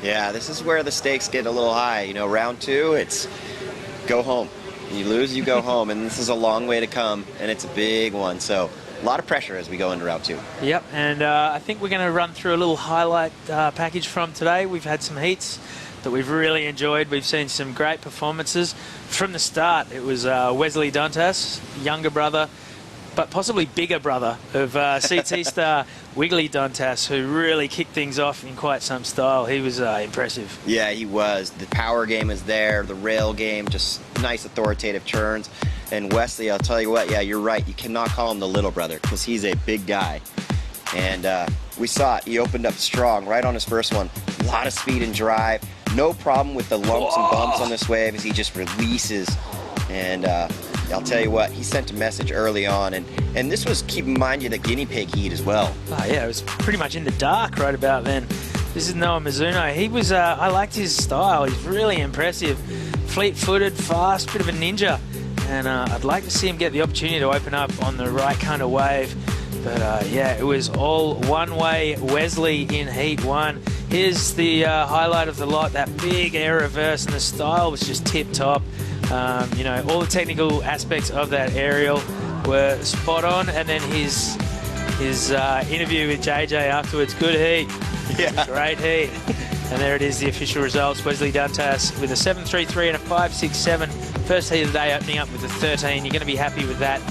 Yeah, this is where the stakes get a little high. You know, round 2, it's go home. You lose, you go home, and this is a long way to come, and it's a big one. So a lot of pressure as we go into round 2. Yep, and I think we're going to run through a little highlight package from today. We've had some heats that we've really enjoyed. We've seen some great performances from the start. It was Wesley Dantas, younger brother, but possibly bigger brother of CT star Wiggly Dantas, who really kicked things off in quite some style. He was impressive. Yeah, he was. The power game is there, the rail game, just nice authoritative turns. And Wesley, I'll tell you what, yeah, you're right. You cannot call him the little brother because he's a big guy. And we saw it. He opened up strong right on his first one. A lot of speed and drive. No problem with the lumps and bumps on this wave as he just releases. And I'll tell you what, he sent a message early on. And this was, keep in mind, you the guinea pig heat as well. Oh, yeah, it was pretty much in the dark right about then. This is Noah Mizuno. He was, I liked his style. He's really impressive. Fleet-footed, fast, bit of a ninja. And I'd like to see him get the opportunity to open up on the right kind of wave. But yeah, it was all one-way Wesley in Heat 1. Here's the highlight of the lot, that big air reverse, and the style was just tip-top. You know, all the technical aspects of that aerial were spot on. And then his interview with JJ afterwards, good heat. Yeah. Great heat. And there it is, the official results. Wesley Dantas with a 7.33 and a 5.67. First heat of the day opening up with a 13. You're going to be happy with that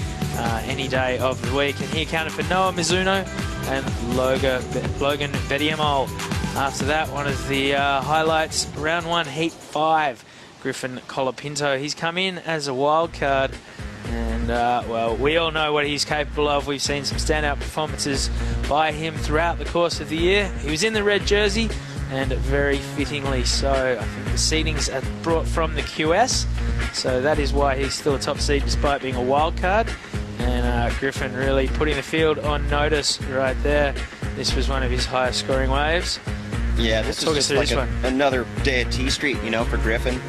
any day of the week. And he accounted for Noah Mizuno and Logan Bediamol. After that, one of the highlights, round 1, heat 5. Griffin Colapinto. He's come in as a wild card. And, well, we all know what he's capable of. We've seen some standout performances by him throughout the course of the year. He was in the red jersey, and very fittingly so. I think the seedings are brought from the QS, so that is why he's still a top seed despite being a wild card. And Griffin really putting the field on notice right there. This was one of his highest scoring waves. Yeah, this is just like another day at T Street, you know, for Griffin.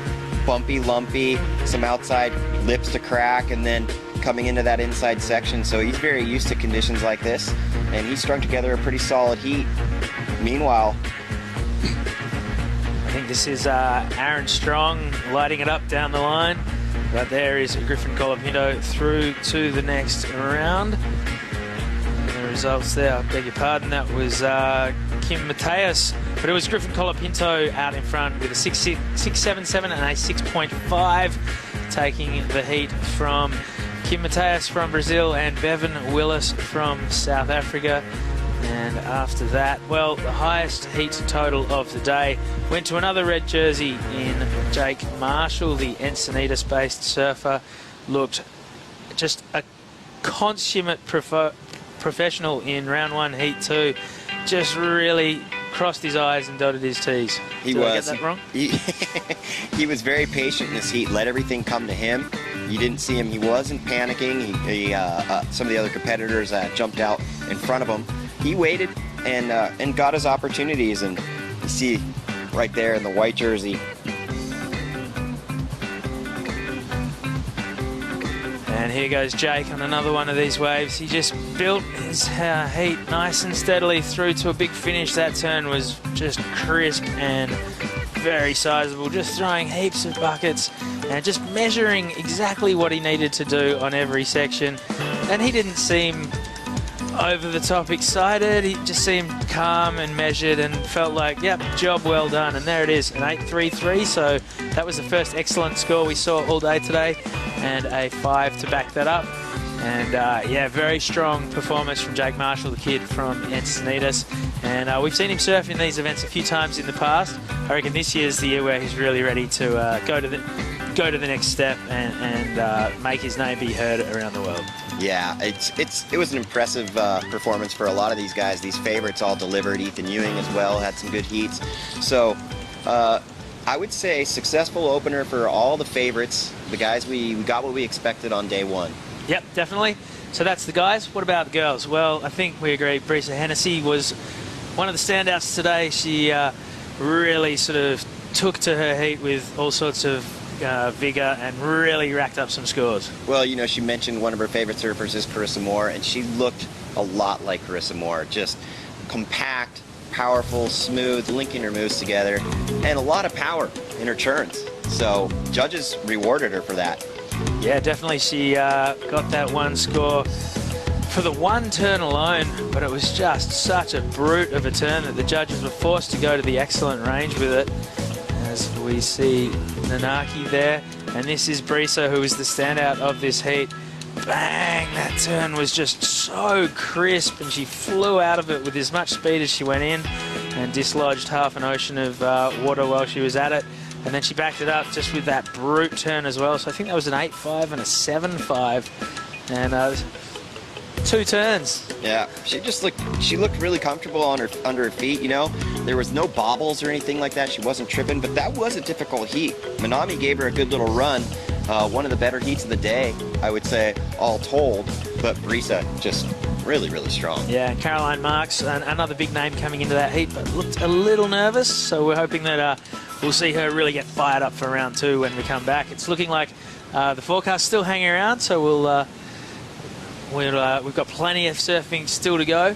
Bumpy, lumpy, some outside lips to crack, and then coming into that inside section. So he's very used to conditions like this, and he strung together a pretty solid heat. Meanwhile, I think this is Aaron Strong lighting it up down the line. Right there is Griffin Colapinto through to the next round. And the results there, I beg your pardon, that was Kim Mateus, but it was Griffin Colapinto out in front with a 6.77 and a 6.5, taking the heat from Kim Mateus from Brazil and Bevan Willis from South Africa. And after that, well, the highest heat total of the day went to another red jersey in Jake Marshall, the Encinitas-based surfer. Looked just a consummate professional in round 1, heat 2. Just really crossed his I's and dotted his T's. Did I get that wrong? He was very patient in this heat, let everything come to him. You didn't see him. He wasn't panicking. Some of the other competitors jumped out in front of him. He waited and got his opportunities, and you see right there in the white jersey. And here goes Jake on another one of these waves. He just built his heat nice and steadily through to a big finish. That turn was just crisp and very sizable, just throwing heaps of buckets and just measuring exactly what he needed to do on every section. And he didn't seem over the top excited. He just seemed calm and measured and felt like, yep, job well done. And there it is, an 8.33. So that was the first excellent score we saw all day today, and a 5 to back that up. And yeah, very strong performance from Jake Marshall, the kid from Encinitas. And we've seen him surf in these events a few times in the past. I reckon this year's the year where he's really ready to go to the next step and make his name be heard around the world. Yeah, it was an impressive performance for a lot of these guys. These favorites all delivered. Ethan Ewing as well had some good heats. So I would say successful opener for all the favorites. The guys, we got what we expected on day 1. Yep, definitely. So that's the guys. What about the girls? Well, I think we agree Brisa Hennessy was one of the standouts today. She really sort of took to her heat with all sorts of vigor and really racked up some scores. Well, you know, she mentioned one of her favorite surfers is Carissa Moore, and she looked a lot like Carissa Moore. Just compact, powerful, smooth, linking her moves together, and a lot of power in her turns. So judges rewarded her for that. Yeah, definitely. She got that one score for the one turn alone, but it was just such a brute of a turn that the judges were forced to go to the excellent range with it. As we see Nanaki there, and this is Brisa, who is the standout of this heat. Bang! That turn was just so crisp, and she flew out of it with as much speed as she went in and dislodged half an ocean of water while she was at it. And then she backed it up just with that brute turn as well. So I think that was an 8-5 and a 7-5. And 2 turns. Yeah, she looked really comfortable on her under her feet, you know. There was no bobbles or anything like that. She wasn't tripping, but that was a difficult heat. Minami gave her a good little run. One of the better heats of the day, I would say, all told. But Brisa just really, really strong. Yeah, Caroline Marks, another big name coming into that heat, but looked a little nervous. So we're hoping that we'll see her really get fired up for round 2 when we come back. It's looking like the forecast's still hanging around, so we've got plenty of surfing still to go.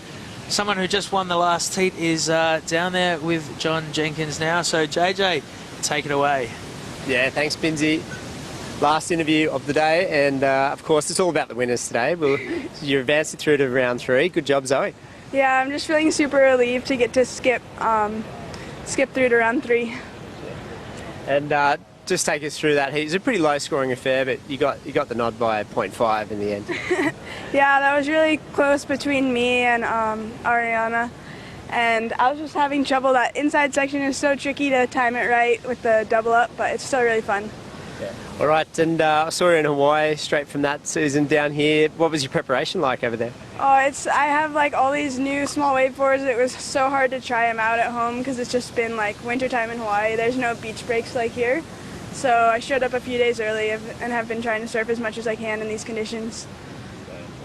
Someone who just won the last heat is down there with John Jenkins now. So JJ, take it away. Yeah, thanks, Binzi. Last interview of the day, and of course it's all about the winners today. You're advancing through to round 3. Good job, Zoe. Yeah, I'm just feeling super relieved to get to skip through to round 3. And just take us through that heat. It's a pretty low-scoring affair, but you got the nod by 0.5 in the end. Yeah, that was really close between me and Ariana, and I was just having trouble. That inside section is so tricky to time it right with the double up, but it's still really fun. Yeah. All right, and I saw you in Hawaii straight from that season down here. What was your preparation like over there? Oh, I have like all these new small wakeboards. It was so hard to try them out at home because it's just been like wintertime in Hawaii. There's no beach breaks like here. So I showed up a few days early and have been trying to surf as much as I can in these conditions.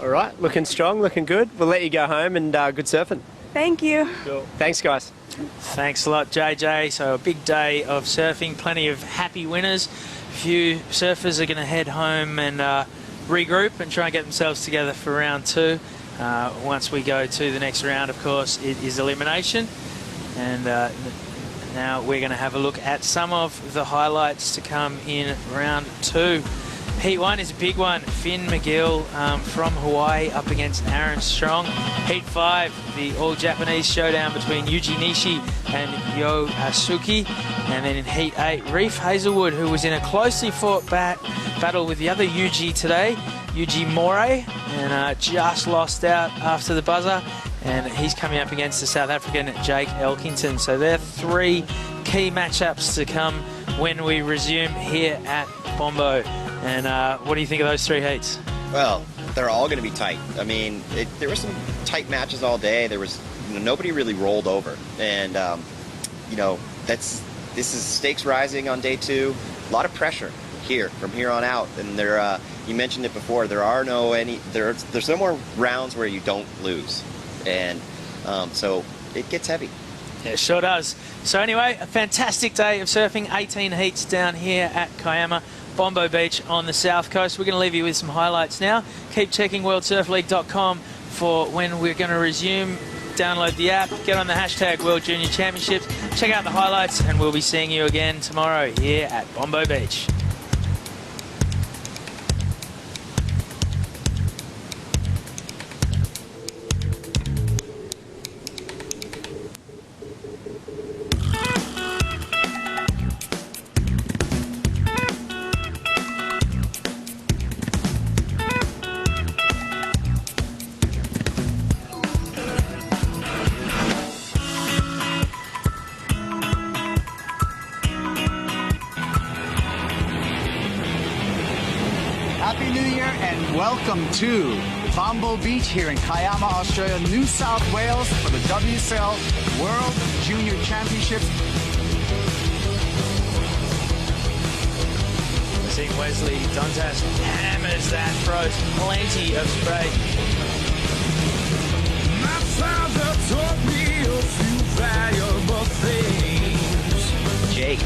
All right, looking strong, looking good. We'll let you go home, and good surfing. Thank you. Cool. Thanks, guys. Thanks a lot, JJ. So a big day of surfing, plenty of happy winners. A few surfers are going to head home and regroup and try and get themselves together for round 2. Once we go to the next round, of course, it is elimination. And now we're going to have a look at some of the highlights to come in round 2. Heat 1 is a big one. Finn McGill from Hawaii up against Aaron Strong. Heat 5, the all-Japanese showdown between Yuji Nishi and Yo Asuki. And then in Heat 8, Reef Hazelwood, who was in a closely fought battle with the other Yuji today, Yuji Moray, and just lost out after the buzzer. And he's coming up against the South African Jake Elkington. So they're 3 key matchups to come when we resume here at Bombo. And what do you think of those 3 heats? Well, they're all going to be tight. I mean, there were some tight matches all day. There was nobody really rolled over, and this is stakes rising on day 2. A lot of pressure here from here on out, and you mentioned it before. There's no more rounds where you don't lose, and so it gets heavy. Yeah, it sure does. So anyway, a fantastic day of surfing. 18 heats down here at Kiama, Bombo Beach on the south coast. We're going to leave you with some highlights now. Keep checking worldsurfleague.com for when we're going to resume. Download the app, get on the hashtag World Junior Championships, check out the highlights, and we'll be seeing you again tomorrow here at Bombo Beach. Happy New Year and welcome to Bombo Beach here in Kiama, Australia, New South Wales for the WSL World Junior Championships. We're seeing Wesley Dantas hammers that, throws plenty of spray. My father taught me a few valuable things. Jake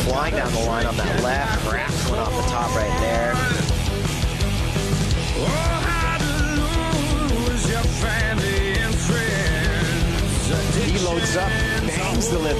flying down the line on that left, craps one off the top right there. Oh, how to lose your family and friends. He loads up, bangs the lip.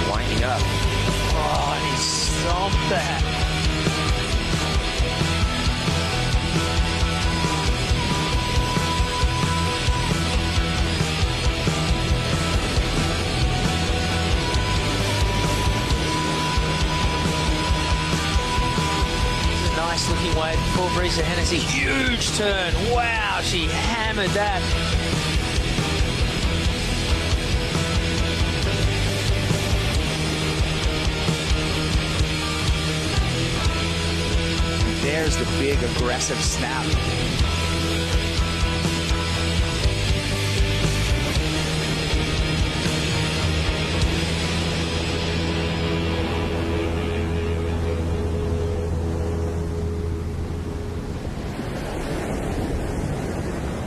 Winding up. Oh, and he stomped that. Nice looking wave for Brisa Hennessy. Huge turn. Wow, she hammered that. There's the big aggressive snap.